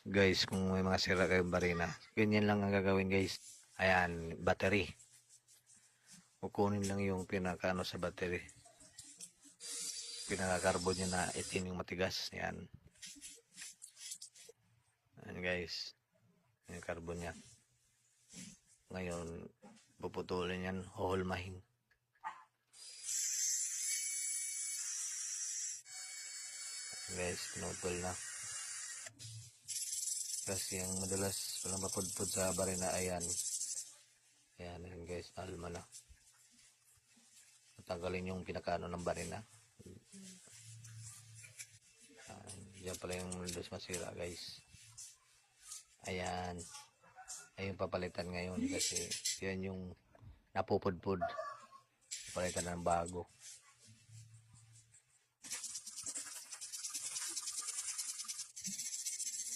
Guys, kung may mga sira kayong barina, ganyan lang ang gagawin guys. Ayan, battery. Kukunin lang yung pinakaano sa battery. Pinaka-carbon niya na itim yung matigas. Ayan. Ayan guys. Yung carbon niya. Ngayon, puputulin yan, huhulmahin. Guys, pinutol na. Kasi yung madalas walang mapudpud sa barina, ayan. Ayan guys, alma na. Tanggalin yung pinakaano ng barina. Yan pala yung dos masira guys. Ayan. Ayun papalitan ngayon kasi yan yung napupudpud. Papalitan ng bago.